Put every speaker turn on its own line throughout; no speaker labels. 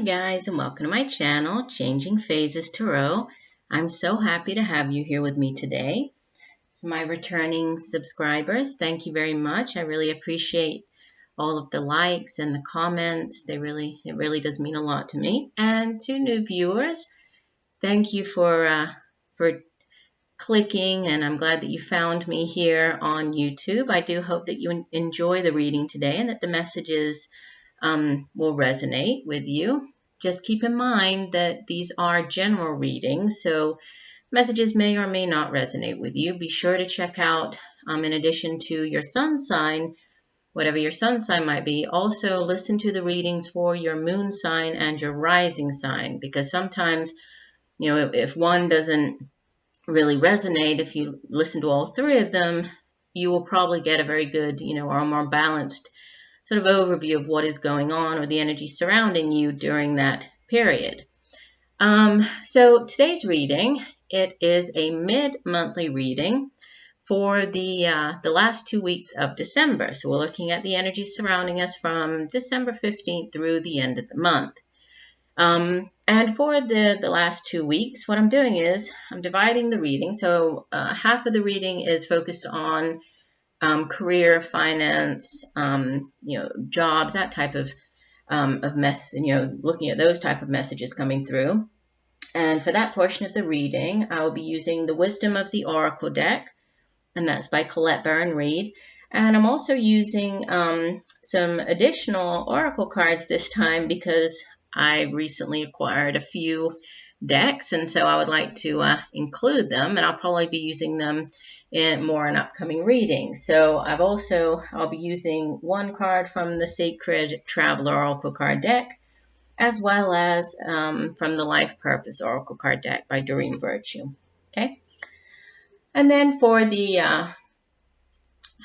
guys, and welcome to my channel, Changing Phases Tarot. I'm so happy to have you here with me today. My returning subscribers, thank you very much. I really appreciate all of the likes and the comments. It really does mean a lot to me. And to new viewers, thank you for clicking, and I'm glad that you found me here on YouTube. I do hope that you enjoy the reading today and that the messages will resonate with you. Just keep in mind that these are general readings, so messages may or may not resonate with you. Be sure to check out, in addition to your sun sign, whatever your sun sign might be, also listen to the readings for your moon sign and your rising sign, because sometimes, if one doesn't really resonate, if you listen to all three of them, you will probably get a very good, or a more balanced sort of overview of what is going on or the energy surrounding you during that period. So today's reading, it is a mid-monthly reading for the last 2 weeks of December. So we're looking at the energy surrounding us from December 15th through the end of the month. And for the last 2 weeks, what I'm doing is I'm dividing the reading. So half of the reading is focused on career, finance, jobs, that type of mess, looking at those type of messages coming through. And for that portion of the reading, I will be using the Wisdom of the Oracle deck, and that's by Colette Baron-Reid. And I'm also using some additional Oracle cards this time because I recently acquired a few decks, and so I would like to include them, and I'll probably be using them more in upcoming readings. So I'll be using one card from the Sacred Traveler Oracle card deck, as well as from the Life Purpose Oracle card deck by Doreen Virtue. Okay, and then for the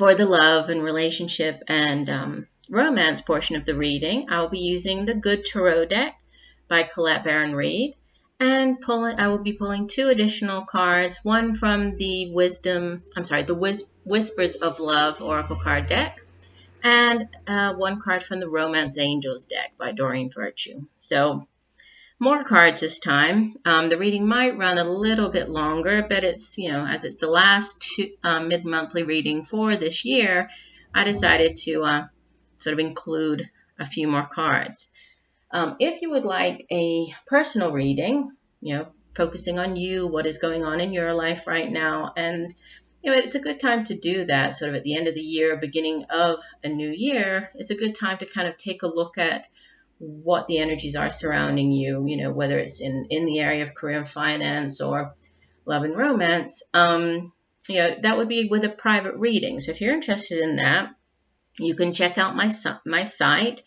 love and relationship and romance portion of the reading, I'll be using the Good Tarot deck by Colette Baron-Reid. And I will be pulling two additional cards, one from the Whispers of Love Oracle card deck, and one card from the Romance Angels deck by Doreen Virtue. So more cards this time. The reading might run a little bit longer, but it's, as it's the last mid-monthly reading for this year, I decided to sort of include a few more cards. If you would like a personal reading, focusing on you, what is going on in your life right now, and it's a good time to do that sort of at the end of the year, beginning of a new year. It's a good time to kind of take a look at what the energies are surrounding you, whether it's in the area of career and finance or love and romance. That would be with a private reading. So if you're interested in that, you can check out my site.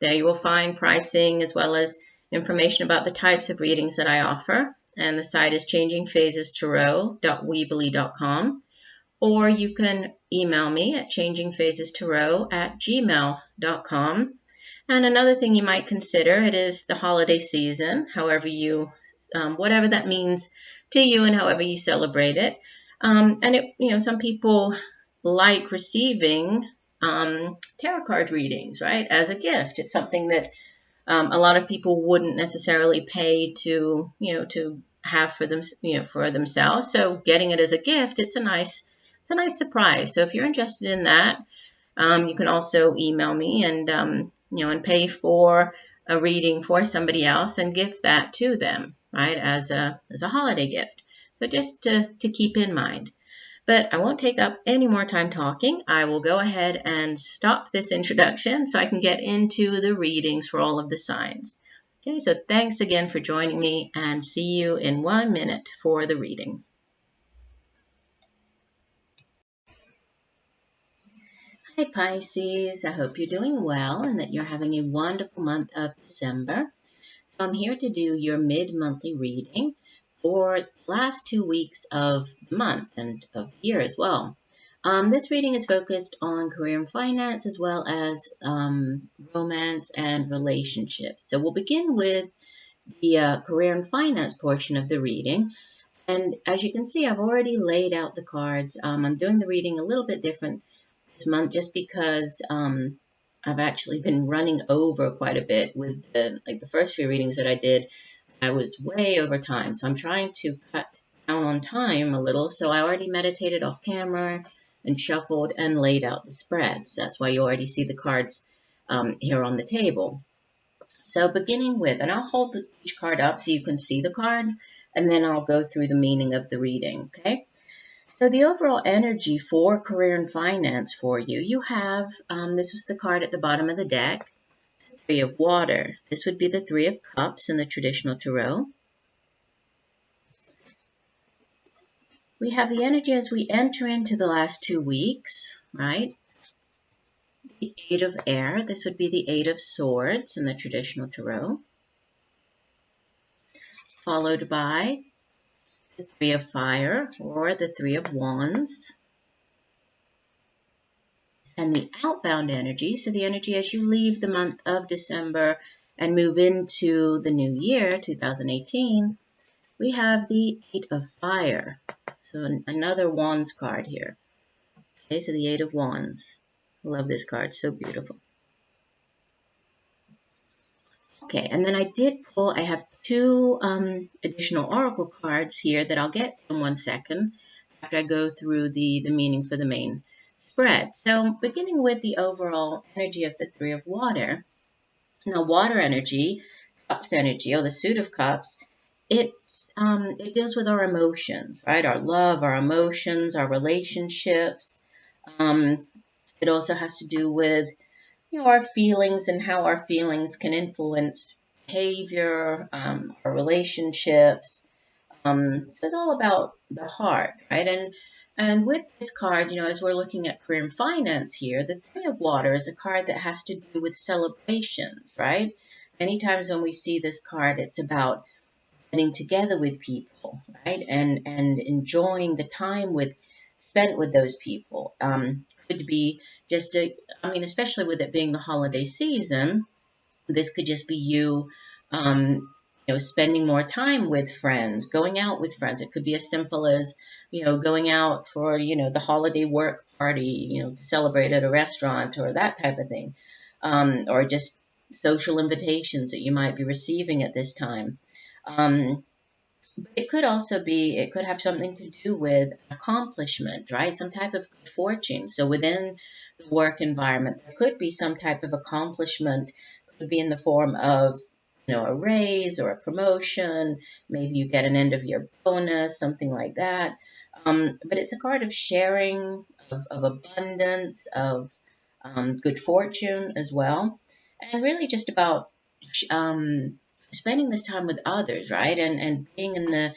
There you will find pricing as well as information about the types of readings that I offer. And the site is changingphasestarot.weebly.com. Or you can email me at changingphasestarot@gmail.com. And another thing you might consider, it is the holiday season, whatever that means to you and however you celebrate it. Some people like receiving tarot card readings, right, as a gift. It's something that a lot of people wouldn't necessarily pay to have for them, for themselves. So getting it as a gift, it's a nice surprise. So if you're interested in that, you can also email me and and pay for a reading for somebody else and gift that to them, right, as a holiday gift. So just to keep in mind. But I won't take up any more time talking. I will go ahead and stop this introduction so I can get into the readings for all of the signs. Okay, so thanks again for joining me, and see you in 1 minute for the reading. Hi Pisces, I hope you're doing well and that you're having a wonderful month of December. I'm here to do your mid-monthly reading for the last 2 weeks of the month and of the year as well. This reading is focused on career and finance as well as romance and relationships. So we'll begin with the career and finance portion of the reading. And as you can see, I've already laid out the cards. I'm doing the reading a little bit different this month just because I've actually been running over quite a bit with the first few readings that I did. I was way over time, so I'm trying to cut down on time a little. So I already meditated off camera and shuffled and laid out the spreads. That's why you already see the cards here on the table. So beginning with, and I'll hold each card up so you can see the cards, and then I'll go through the meaning of the reading, okay? So the overall energy for career and finance for you, you have, this was the card at the bottom of the deck, Three of Water. This would be the Three of Cups in the traditional tarot. We have the energy as we enter into the last 2 weeks, right? The Eight of Air. This would be the Eight of Swords in the traditional tarot. Followed by the Three of Fire or the Three of Wands. And the outbound energy, so the energy as you leave the month of December and move into the new year, 2018, we have the Eight of Fire. So another Wands card here. Okay, so the Eight of Wands. I love this card, so beautiful. Okay, and then I have 2 additional oracle cards here that I'll get in 1 second after I go through the meaning for the main spread. So beginning with the overall energy of the Three of Water. Now water energy, cups energy, or the Suit of Cups, it deals with our emotions, right? Our love, our emotions, our relationships. It also has to do with our feelings and how our feelings can influence behavior, our relationships. It's all about the heart, right? And with this card, as we're looking at career and finance here, the Three of Water is a card that has to do with celebration, right? Many times when we see this card, it's about getting together with people, right? And enjoying the time spent with those people. Could be just especially with it being the holiday season, this could just be you, spending more time with friends, going out with friends. It could be as simple as, going out for, the holiday work party, celebrate at a restaurant or that type of thing, or just social invitations that you might be receiving at this time. It could also be, it could have something to do with accomplishment, right? Some type of good fortune. So within the work environment, there could be some type of accomplishment, could be in the form of, a raise or a promotion. Maybe you get an end of year bonus, something like that. But it's a card of sharing, of abundance, of good fortune as well. And really just about spending this time with others, right? And being in the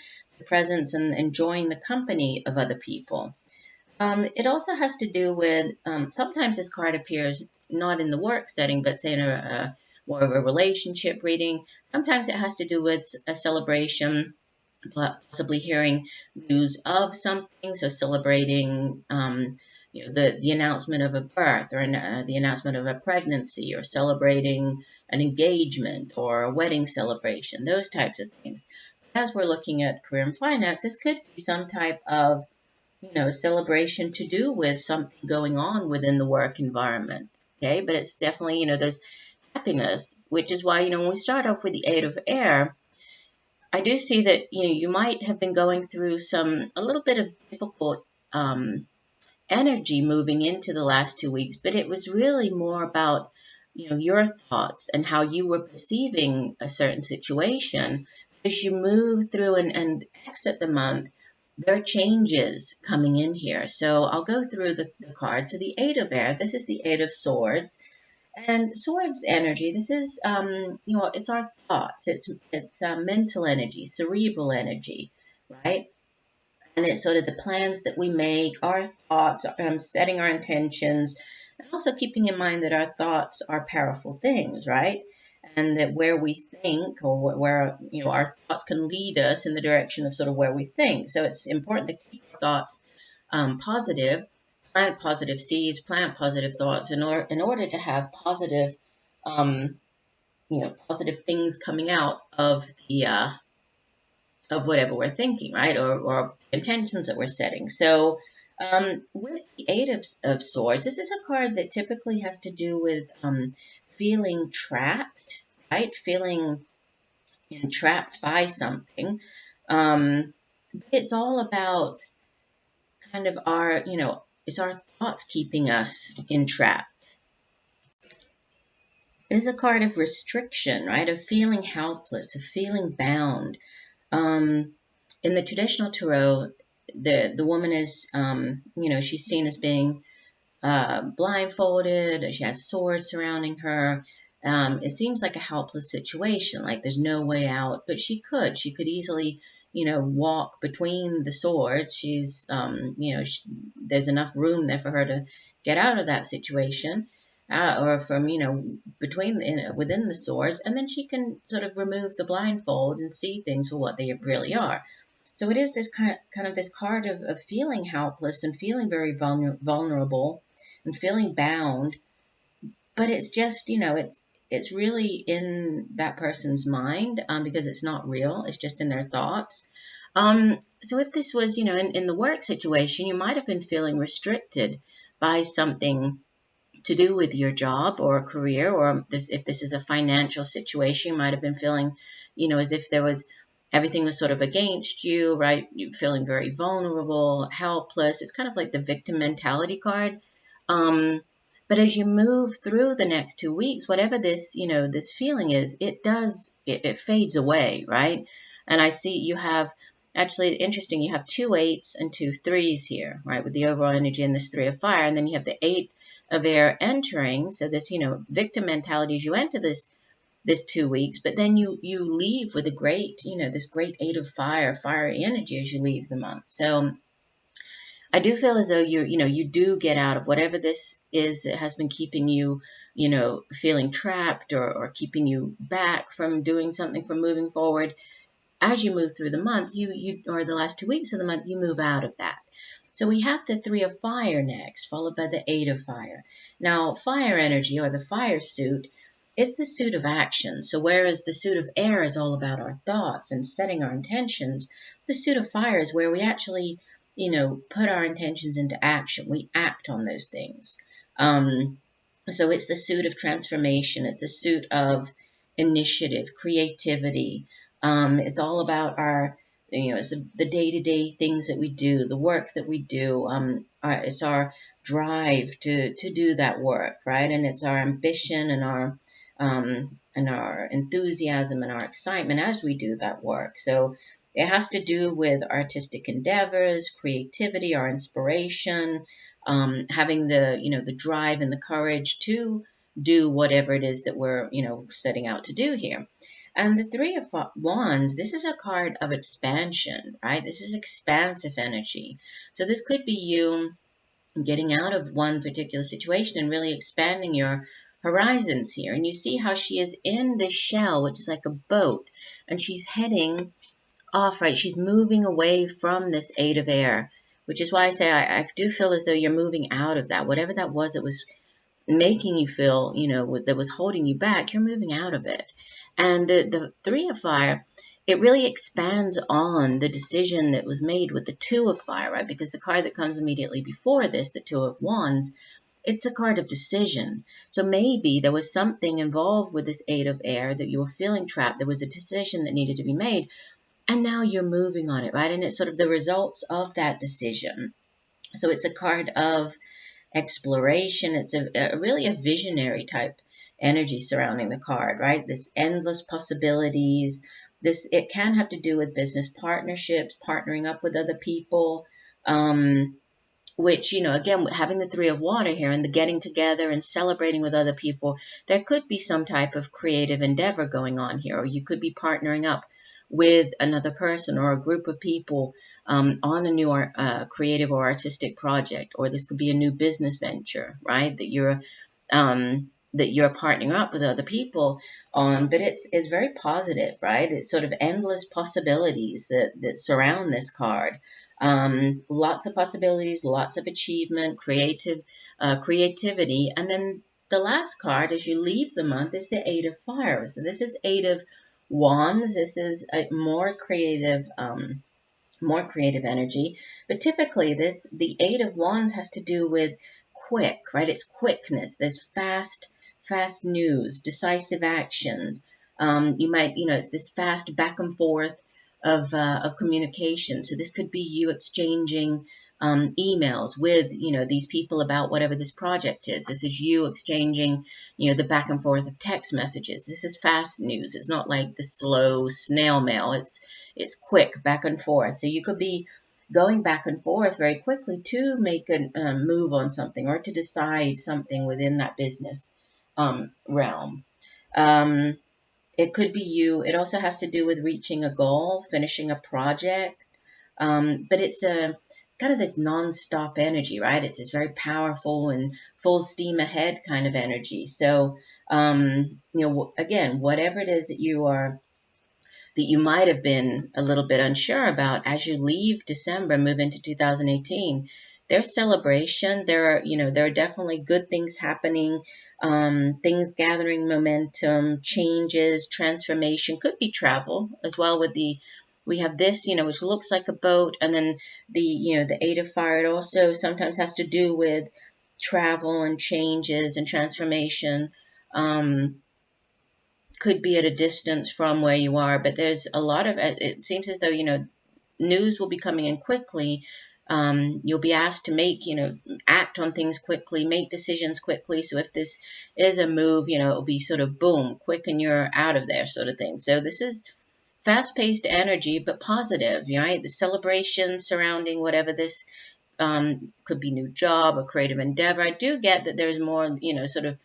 presence and enjoying the company of other people. It also has to do with, sometimes this card appears not in the work setting, but say in a more of a relationship reading. Sometimes it has to do with a celebration, possibly hearing news of something, so celebrating the announcement of a birth or the announcement of a pregnancy, or celebrating an engagement or a wedding celebration, those types of things. As we're looking at career and finance, this could be some type of celebration to do with something going on within the work environment. Okay, but it's definitely, there's happiness, which is why, when we start off with the Eight of Air, I do see that, you might have been going through a little bit of difficult energy moving into the last 2 weeks, but it was really more about, your thoughts and how you were perceiving a certain situation. As you move through and exit the month, there are changes coming in here. So I'll go through the cards. So the Eight of Air, this is the Eight of Swords. And swords energy, this is, it's our thoughts. It's mental energy, cerebral energy, right? And it's sort of the plans that we make, our thoughts, setting our intentions, and also keeping in mind that our thoughts are powerful things, right? And that where we think, or where, our thoughts can lead us in the direction of sort of where we think. So it's important to keep our thoughts positive, plant positive seeds, plant positive thoughts in order to have positive, positive things coming out of of whatever we're thinking, right? Or intentions that we're setting. So With the Eight of Swords, this is a card that typically has to do with feeling trapped, right? Feeling entrapped by something. But it's all about kind of our, it's our thoughts keeping us entrapped. It is a card of restriction, right? Of feeling helpless, of feeling bound. Um, in the traditional tarot, the woman is, she's seen as being blindfolded. She has swords surrounding her. It seems like a helpless situation, like there's no way out. But she could easily, walk between the swords. She's, there's enough room there for her to get out of that situation, or from, within the swords, and then she can sort of remove the blindfold and see things for what they really are. So it is this kind of this card of feeling helpless and feeling very vulnerable and feeling bound, but it's just, it's really in that person's mind, because it's not real. It's just in their thoughts. So if this was, in the work situation, you might have been feeling restricted by something to do with your job or career, or if this is a financial situation, you might have been feeling, as if there was everything was sort of against you, right? You're feeling very vulnerable, helpless. It's kind of like the victim mentality card. Um, but as you move through the next 2 weeks, whatever this, this feeling is, it fades away, right? And I see you have, actually interesting, you have 2 8s and 2 3s here, right? With the overall energy and this 3 of fire. And then you have the 8 of air entering. So this, victim mentality as you enter this 2 weeks, but then you leave with a great, this great 8 of fiery energy as you leave the month. So I do feel as though you do get out of whatever this is that has been keeping you, feeling trapped or keeping you back from doing something, from moving forward. As you move through the month, or the last 2 weeks of the month, you move out of that. So we have the 3 of fire next, followed by the 8 of fire. Now, fire energy, or the fire suit, it's the suit of action. So whereas the suit of air is all about our thoughts and setting our intentions, the suit of fire is where we actually, put our intentions into action. We act on those things. So it's the suit of transformation. It's the suit of initiative, creativity. It's all about our, it's the day-to-day things that we do, the work that we do. It's our drive to do that work, right? And it's our ambition and our enthusiasm and our excitement as we do that work. So it has to do with artistic endeavors, creativity, our inspiration, having the drive and the courage to do whatever it is that we're, setting out to do here. And the 3 of Wands, this is a card of expansion, right? This is expansive energy. So this could be you getting out of one particular situation and really expanding your horizons here. And you see how she is in this shell, which is like a boat, and she's heading off, right? She's moving away from this 8 of air, which is why I say I do feel as though you're moving out of that. Whatever that was, it was making you feel, that was holding you back, you're moving out of it. And the 3 of fire, it really expands on the decision that was made with the 2 of fire, right? Because the card that comes immediately before this, the 2 of wands, it's a card of decision. So maybe there was something involved with this 8 of air that you were feeling trapped. There was a decision that needed to be made, and now you're moving on it, right? And it's sort of the results of that decision. So it's a card of exploration. It's really a visionary type energy surrounding the card, right? This endless possibilities. It can have to do with business partnerships, partnering up with other people, which, again, having the 3 of water here and the getting together and celebrating with other people, there could be some type of creative endeavor going on here, or you could be partnering up with another person or a group of people on a new creative or artistic project, or this could be a new business venture, right? That you're partnering up with other people on, but it's very positive, right? It's sort of endless possibilities that surround this card. Lots of possibilities, lots of achievement, creativity, and then the last card as you leave the month is the 8 of fire. So this is 8 of wands. This is a more creative more creative energy. But typically the Eight of Wands has to do with quick, right? It's quickness. There's fast news, decisive actions. You might, it's this fast back and forth of communication. So this could be you exchanging emails with, these people about whatever this project is. This is you exchanging, the back and forth of text messages. This is fast news. It's not like the slow snail mail. It's quick back and forth. So you could be going back and forth very quickly to make a move on something or to decide something within that business realm. It could be you. It also has to do with reaching a goal, finishing a project. But it's kind of this non-stop energy, right? It's very powerful and full steam ahead kind of energy. So, again, whatever it is that you might have been a little bit unsure about as you leave December, move into 2018, there's celebration. There are definitely good things happening, things gathering momentum, changes, transformation. Could be travel as well. We have this, which looks like a boat, and then the Eight of Fire. It also sometimes has to do with travel and changes and transformation. Could be at a distance from where you are, but there's a lot of it seems as though news will be coming in quickly. You'll be asked to act on things quickly, make decisions quickly. So if this is a move, it'll be sort of boom, quick, and you're out of there, sort of thing. So this is fast-paced energy, but positive, right? The celebration surrounding whatever this could be, new job or creative endeavor. I do get that there's more, sort of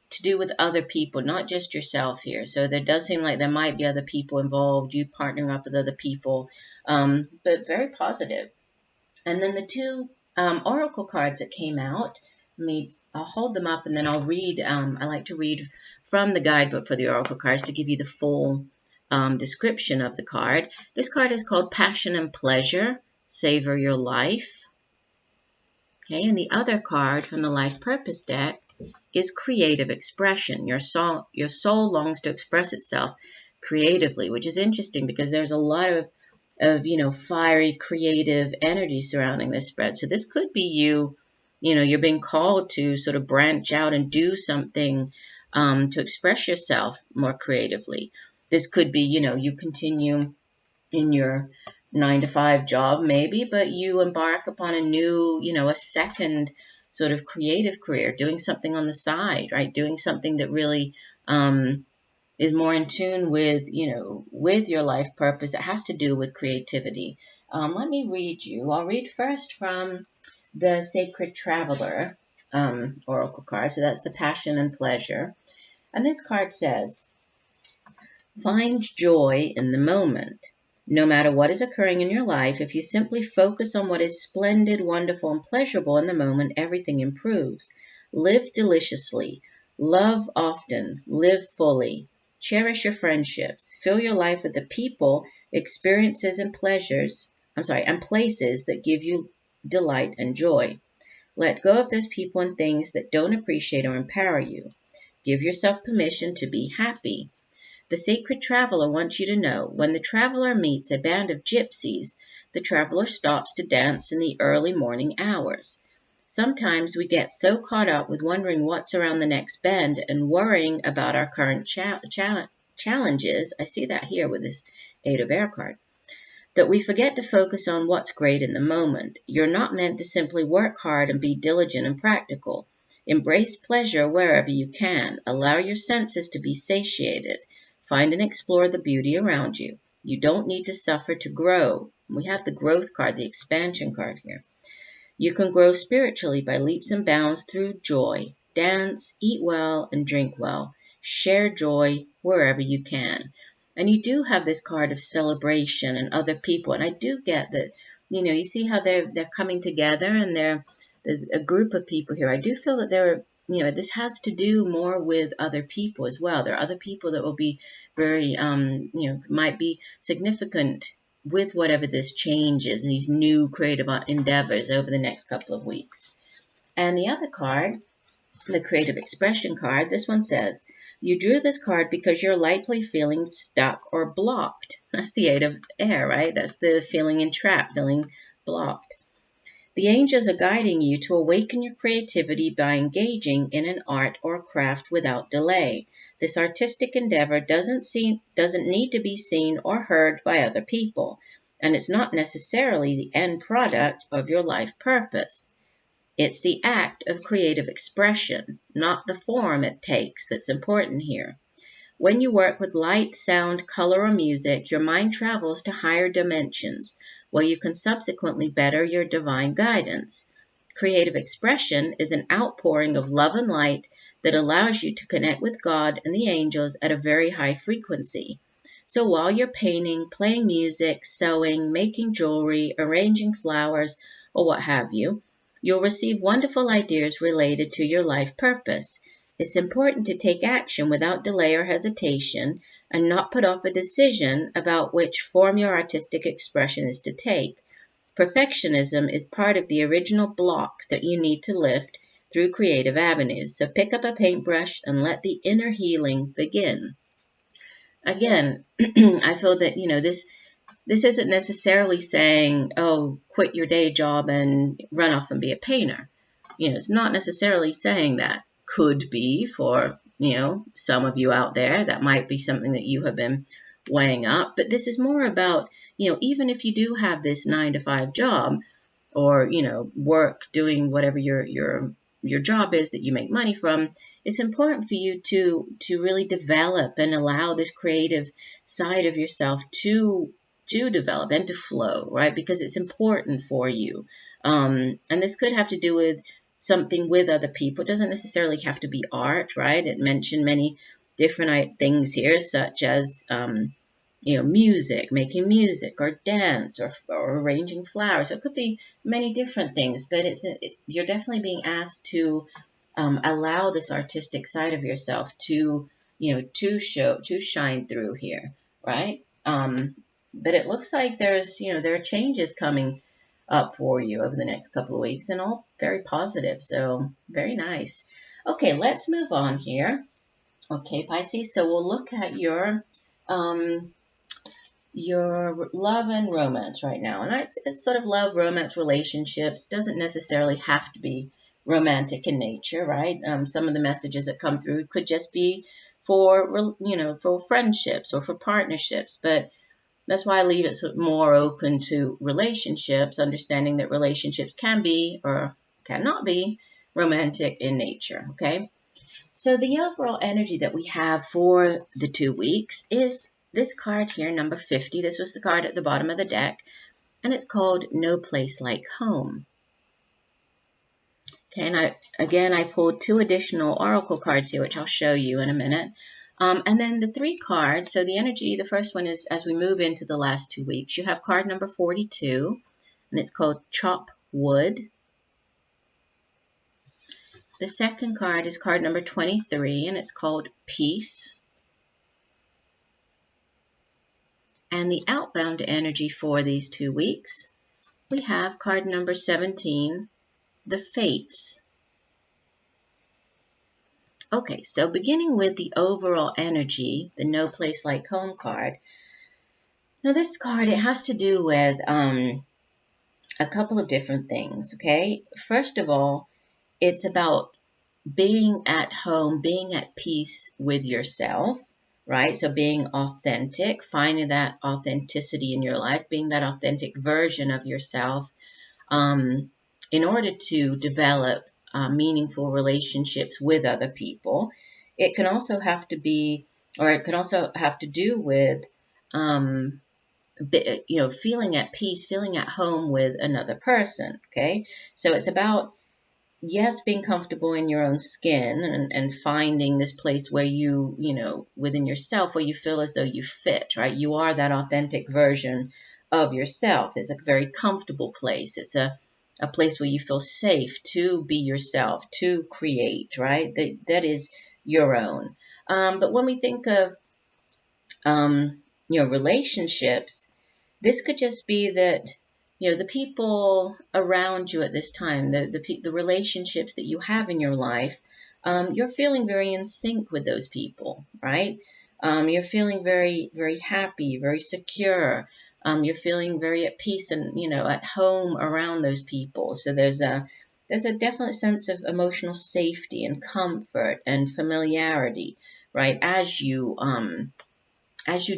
to do with other people, not just yourself here. So there does seem like there might be other people involved, you partnering up with other people, but very positive. And then the two oracle cards that came out, I'll hold them up and then I'll read. I like to read from the guidebook for the oracle cards to give you the full description of the card. This card is called Passion and Pleasure, Savor Your Life. Okay, and the other card from the Life Purpose deck is creative expression. Your soul longs to express itself creatively, which is interesting because there's a lot of fiery creative energy surrounding this spread. So this could be you're being called to sort of branch out and do something to express yourself more creatively. This could be you continue in your 9-to-5 job maybe, but you embark upon a new a second sort of creative career, doing something on the side, right? Doing something that really is more in tune with, with your life purpose. It has to do with creativity. Let me read you. I'll read first from the Sacred Traveler oracle card. So that's the Passion and Pleasure. And this card says, find joy in the moment. No matter what is occurring in your life, if you simply focus on what is splendid, wonderful, and pleasurable in the moment, everything improves. Live deliciously. Love often. Live fully. Cherish your friendships. Fill your life with the people, experiences, and places that give you delight and joy. Let go of those people and things that don't appreciate or empower you. Give yourself permission to be happy. The Sacred Traveler wants you to know, when the traveler meets a band of gypsies, the traveler stops to dance in the early morning hours. Sometimes we get so caught up with wondering what's around the next bend and worrying about our current challenges, I see that here with this Eight of Air card, that we forget to focus on what's great in the moment. You're not meant to simply work hard and be diligent and practical. Embrace pleasure wherever you can. Allow your senses to be satiated. Find and explore the beauty around you. You don't need to suffer to grow. We have the growth card, the expansion card here. You can grow spiritually by leaps and bounds through joy. Dance, eat well, and drink well. Share joy wherever you can. And you do have this card of celebration and other people. And I do get that, you see how they're coming together and there's a group of people here. I do feel that this has to do more with other people as well. There are other people that will be very, might be significant with whatever this change is, these new creative endeavors over the next couple of weeks. And the other card the creative expression card, this one says, you drew this card because you're likely feeling stuck or blocked. That's the Eight of Air, right? That's the feeling entrapped, feeling blocked. The angels are guiding you to awaken your creativity by engaging in an art or craft without delay. This artistic endeavor doesn't need to be seen or heard by other people, and it's not necessarily the end product of your life purpose. It's the act of creative expression, not the form it takes, that's important here. When you work with light, sound, color, or music, your mind travels to higher dimensions, where you can subsequently better your divine guidance. Creative expression is an outpouring of love and light that allows you to connect with God and the angels at a very high frequency. So while you're painting, playing music, sewing, making jewelry, arranging flowers, or what have you, you'll receive wonderful ideas related to your life purpose. It's important to take action without delay or hesitation and not put off a decision about which form your artistic expression is to take. Perfectionism is part of the original block that you need to lift through creative avenues. So pick up a paintbrush and let the inner healing begin. Again, I feel that, this isn't necessarily saying, oh, quit your day job and run off and be a painter. It's not necessarily saying that. Could be for, some of you out there, that might be something that you have been weighing up. But this is more about, even if you do have this 9-to-5 job or, work doing whatever your job is that you make money from, it's important for you to really develop and allow this creative side of yourself to develop and to flow, right? Because it's important for you. And this could have to do with something with other people. It doesn't necessarily have to be art, right? It mentioned many different things here, such as, music, making music, or dance, or arranging flowers. So it could be many different things, but you're definitely being asked to allow this artistic side of yourself to, to shine through here, right? But it looks like there are changes coming up for you over the next couple of weeks, and all very positive. So very nice. Okay, let's move on here. Okay, Pisces. So we'll look at your love and romance right now. And it's sort of love, romance, relationships. Doesn't necessarily have to be romantic in nature, right? Some of the messages that come through could just be for, for friendships or for partnerships. But that's why I leave it more open to relationships, understanding that relationships can be or cannot be romantic in nature, okay? So the overall energy that we have for the 2 weeks is this card here, number 50. This was the card at the bottom of the deck, and it's called No Place Like Home. Okay, and I pulled 2 additional oracle cards here, which I'll show you in a minute. And then the 3 cards, so the energy, the first one is as we move into the last 2 weeks, you have card number 42, and it's called Chop Wood. The second card is card number 23, and it's called Peace. And the outbound energy for these 2 weeks, we have card number 17, the Fates. Okay, so beginning with the overall energy, the No Place Like Home card. Now this card, it has to do with a couple of different things, okay? First of all, it's about being at home, being at peace with yourself, right? So being authentic, finding that authenticity in your life, being that authentic version of yourself in order to develop meaningful relationships with other people. It can also have to be, or it can also have to do with, feeling at peace, feeling at home with another person, okay? So it's about, yes, being comfortable in your own skin and finding this place where you, within yourself, where you feel as though you fit, right? You are that authentic version of yourself. It's a very comfortable place. It's a place where you feel safe to be yourself, to create, right? That is your own. But when we think of, relationships, this could just be that, the people around you at this time, the relationships that you have in your life, you're feeling very in sync with those people, right? You're feeling very, very happy, very secure. You're feeling very at peace and, at home around those people. So there's a definite sense of emotional safety and comfort and familiarity, right? As you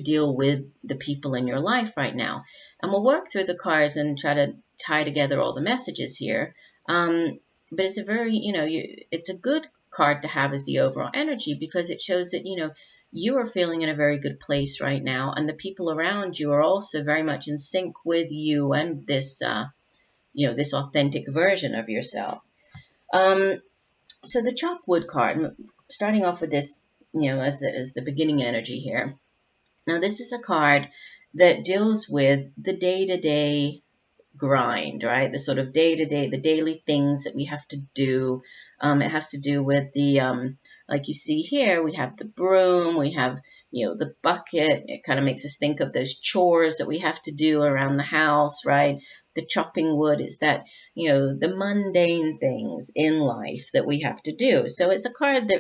deal with the people in your life right now. And we'll work through the cards and try to tie together all the messages here. But it's a very, it's a good card to have as the overall energy, because it shows that, you are feeling in a very good place right now. And the people around you are also very much in sync with you and this, this authentic version of yourself. So the Chopwood card, starting off with this, as the beginning energy here. Now, this is a card that deals with the day-to-day grind, right? The sort of day-to-day, the daily things that we have to do. It has to do with the, like you see here, we have the broom, we have, the bucket. It kind of makes us think of those chores that we have to do around the house, right? The chopping wood is that, the mundane things in life that we have to do. So it's a card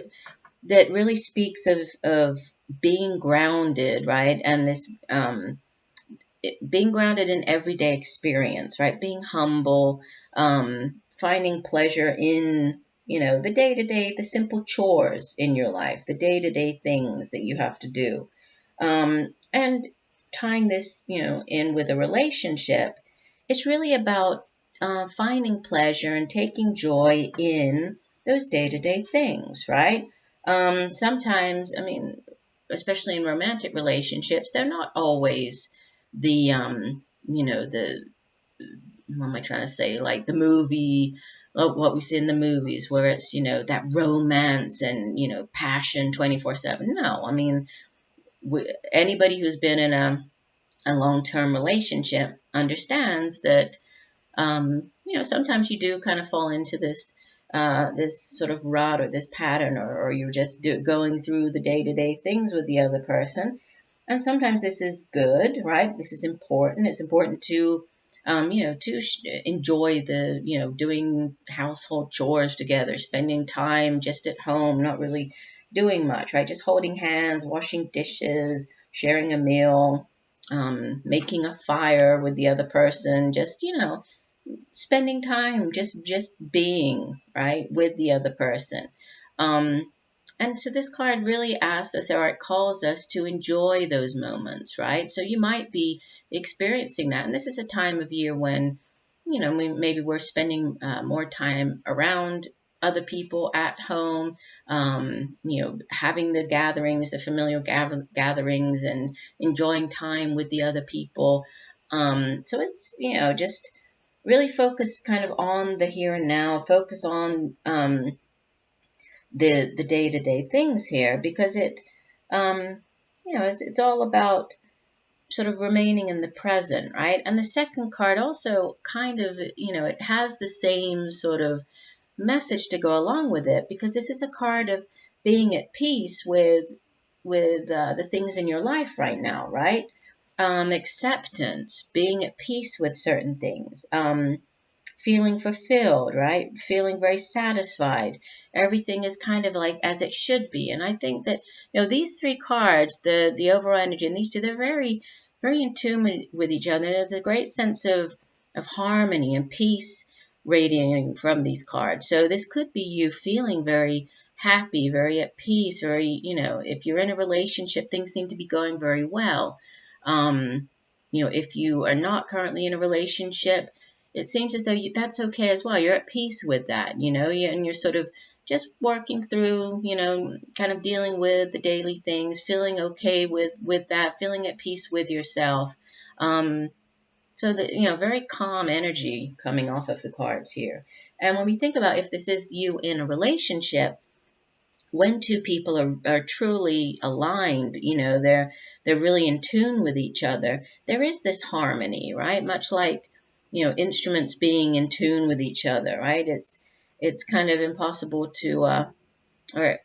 that really speaks of being grounded, right? And this being grounded in everyday experience, right? Being humble, finding pleasure in, the day-to-day, the simple chores in your life, the day-to-day things that you have to do. And tying this, in with a relationship, it's really about finding pleasure and taking joy in those day-to-day things, right? Sometimes, especially in romantic relationships, they're not always the what am I trying to say, like the movie, what we see in the movies, where it's, that romance and, passion 24/7. No, anybody who's been in a long-term relationship understands that, sometimes you do kind of fall into this sort of rut or this pattern, or you're just going through the day-to-day things with the other person. And sometimes this is good, right? This is important. It's important to, enjoy the, doing household chores together, spending time just at home, not really doing much, right? Just holding hands, washing dishes, sharing a meal, making a fire with the other person, just, spending time, just being, right, with the other person. And so this card really asks us, or it calls us to enjoy those moments, right? So you might be experiencing that. And this is a time of year when, maybe we're spending more time around other people at home, having the gatherings, the familial gatherings, and enjoying time with the other people. So it's, just really focus kind of on the here and now, focus on the day-to-day things here, because it's all about sort of remaining in the present, right? And the second card also kind of, it has the same sort of message to go along with it, because this is a card of being at peace with the things in your life right now, right? Acceptance, being at peace with certain things, feeling fulfilled, right? Feeling very satisfied. Everything is kind of like as it should be. And I think that, these three cards, the overall energy, and these two, they're very, very in tune with each other. There's a great sense of harmony and peace radiating from these cards. So this could be you feeling very happy, very at peace, very, if you're in a relationship, things seem to be going very well. If you are not currently in a relationship, it seems as though that's okay as well. You're at peace with that, and you're sort of just working through, kind of dealing with the daily things, feeling okay with that, feeling at peace with yourself. So that, very calm energy coming off of the cards here. And when we think about if this is you in a relationship, when two people are truly aligned, they're really in tune with each other, there is this harmony, right? Much like, instruments being in tune with each other, right? It's kind of impossible to, or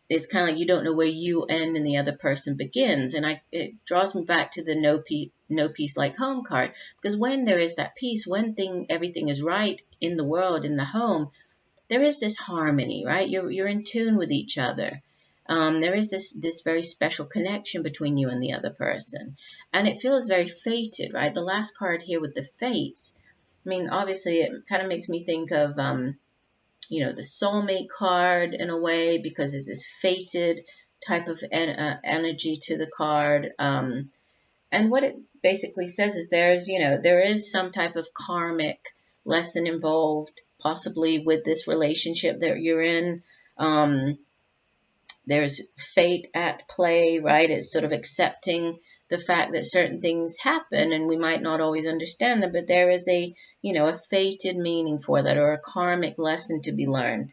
it's kind of like you don't know where you end and the other person begins. And it draws me back to the no peace like home card, because when there is that peace, when everything is right in the world, in the home, there is this harmony, right? You're in tune with each other. There is this very special connection between you and the other person, and it feels very fated, right? The last card here with the fates. I mean, obviously, it kind of makes me think of the soulmate card in a way, because it's this fated type of energy to the card. And what it basically says is there is some type of karmic lesson involved, possibly with this relationship that you're in. There's fate at play, right? It's sort of accepting the fact that certain things happen and we might not always understand them, but there is a fated meaning for that, or a karmic lesson to be learned.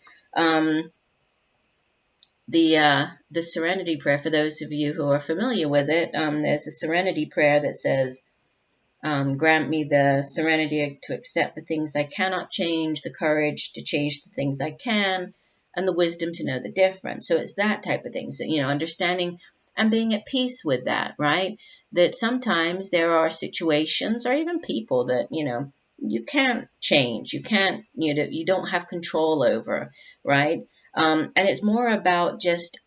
The serenity prayer, for those of you who are familiar with it, there's a serenity prayer that says, grant me the serenity to accept the things I cannot change, the courage to change the things I can, and the wisdom to know the difference. So it's that type of thing. So, understanding and being at peace with that, right? That sometimes there are situations or even people that, you can't change. You can't, you don't have control over, right? And it's more about just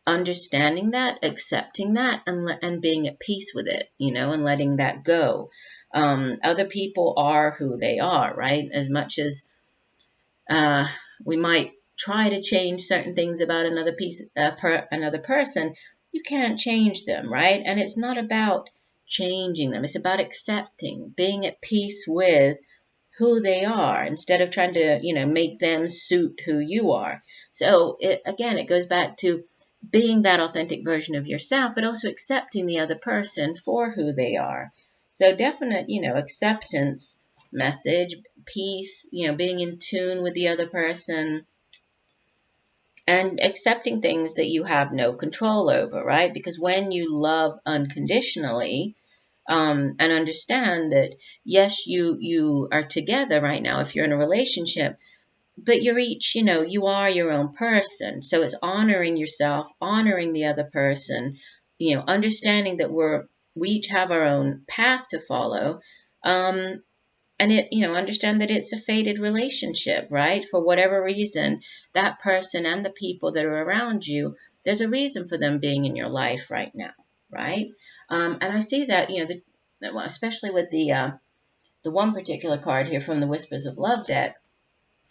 understanding that, accepting that, and being at peace with it, and letting that go. Other people are who they are, right? As much as we might try to change certain things about another person, you can't change them, right? And it's not about changing them. It's about accepting, being at peace with who they are, instead of trying to, make them suit who you are. So it goes back to being that authentic version of yourself, but also accepting the other person for who they are. So definite, acceptance message, peace, being in tune with the other person, and accepting things that you have no control over, right? Because when you love unconditionally, and understand that, yes, you are together right now if you're in a relationship, but you're each, you are your own person. So it's honoring yourself, honoring the other person, understanding that we each have our own path to follow. And understand that it's a fated relationship, right? For whatever reason, that person and the people that are around you, there's a reason for them being in your life right now, right? And I see that, especially with the one particular card here from the Whispers of Love deck.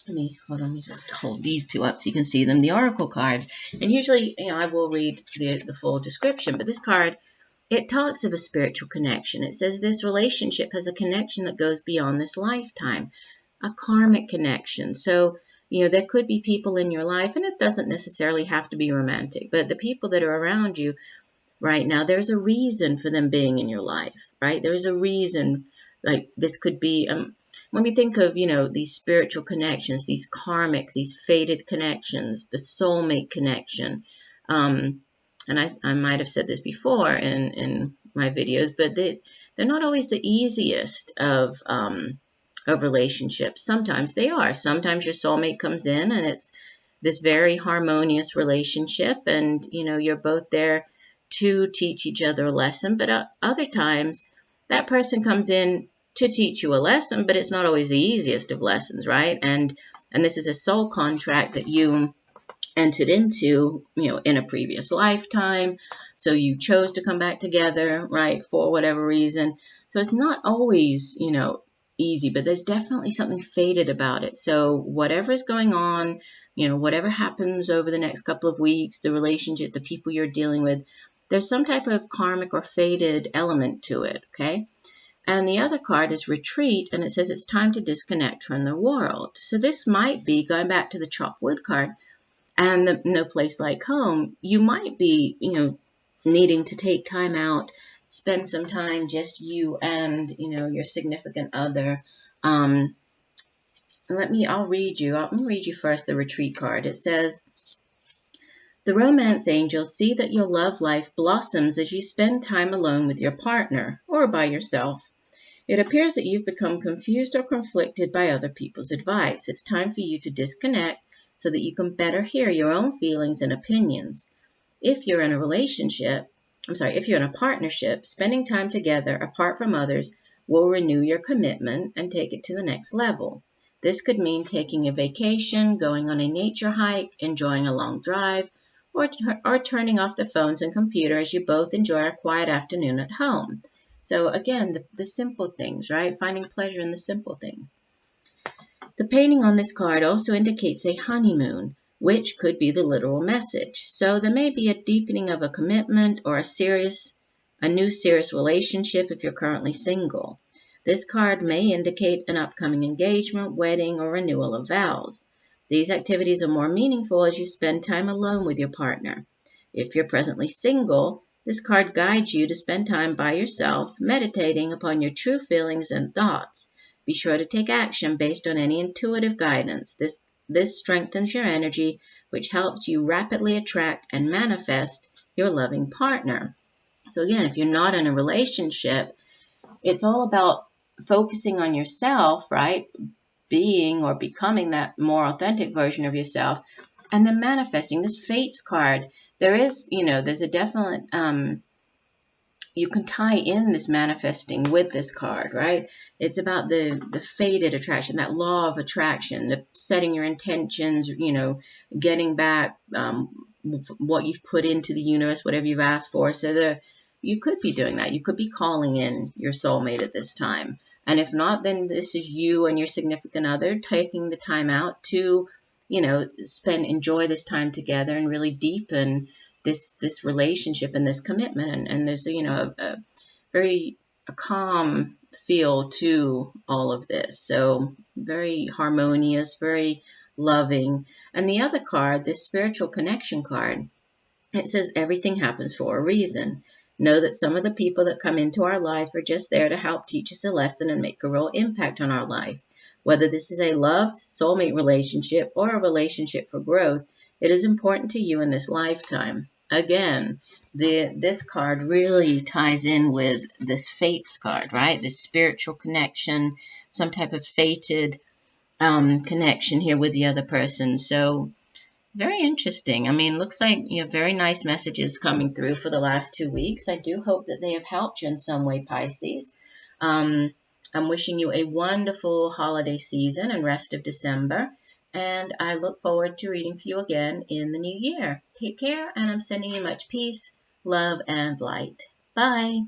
Let me just hold these two up so you can see them, the Oracle cards. And usually, I will read the full description, but this card, it talks of a spiritual connection. It says this relationship has a connection that goes beyond this lifetime, a karmic connection. So, there could be people in your life, and it doesn't necessarily have to be romantic, but the people that are around you right now, there's a reason for them being in your life, right? There is a reason, like this could be, when we think of, these spiritual connections, these karmic, these fated connections, the soulmate connection, and I might have said this before in my videos, but they're not always the easiest of relationships. Sometimes they are. Sometimes your soulmate comes in and it's this very harmonious relationship, and you're both there to teach each other a lesson. But other times that person comes in to teach you a lesson, but it's not always the easiest of lessons, right? And this is a soul contract that you entered into, in a previous lifetime. So you chose to come back together, right, for whatever reason. So it's not always, easy, but there's definitely something fated about it. So whatever is going on, whatever happens over the next couple of weeks, the relationship, the people you're dealing with, there's some type of karmic or fated element to it, okay? And the other card is retreat, and it says it's time to disconnect from the world. So this might be, going back to the chopped wood card, and the no place like home, you might be, needing to take time out, spend some time, just you and, your significant other. I'll read you first the retreat card. It says, the romance angels see that your love life blossoms as you spend time alone with your partner or by yourself. It appears that you've become confused or conflicted by other people's advice. It's time for you to disconnect so that you can better hear your own feelings and opinions. If you're in a partnership, spending time together apart from others will renew your commitment and take it to the next level. This could mean taking a vacation, going on a nature hike, enjoying a long drive, or turning off the phones and computer as you both enjoy a quiet afternoon at home. So again, the simple things, right? Finding pleasure in the simple things. The painting on this card also indicates a honeymoon, which could be the literal message. So there may be a deepening of a commitment or a new serious relationship if you're currently single. This card may indicate an upcoming engagement, wedding, or renewal of vows. These activities are more meaningful as you spend time alone with your partner. If you're presently single, this card guides you to spend time by yourself, meditating upon your true feelings and thoughts. Be sure to take action based on any intuitive guidance. This strengthens your energy, which helps you rapidly attract and manifest your loving partner. So again, if you're not in a relationship, it's all about focusing on yourself, right? Being or becoming that more authentic version of yourself, and then manifesting. This Fates card, there's a definite, you can tie in this manifesting with this card, right? It's about the fated attraction, that law of attraction, the setting your intentions, getting back what you've put into the universe, whatever you've asked for. So you could be doing that. You could be calling in your soulmate at this time. And if not, then this is you and your significant other taking the time out to, enjoy this time together and really deepen this relationship and this commitment. And there's, a very calm feel to all of this. So very harmonious, very loving. And the other card, this spiritual connection card, it says everything happens for a reason. Know that some of the people that come into our life are just there to help teach us a lesson and make a real impact on our life. Whether this is a love, soulmate relationship, or a relationship for growth, it is important to you in this lifetime. Again, this card really ties in with this Fates card, right? This spiritual connection, some type of fated connection here with the other person. So very interesting. I mean, looks like you have very nice messages coming through for the last 2 weeks. I do hope that they have helped you in some way, Pisces. I'm wishing you a wonderful holiday season and rest of December. And I look forward to reading for you again in the new year. Take care, and I'm sending you much peace, love, and light. Bye.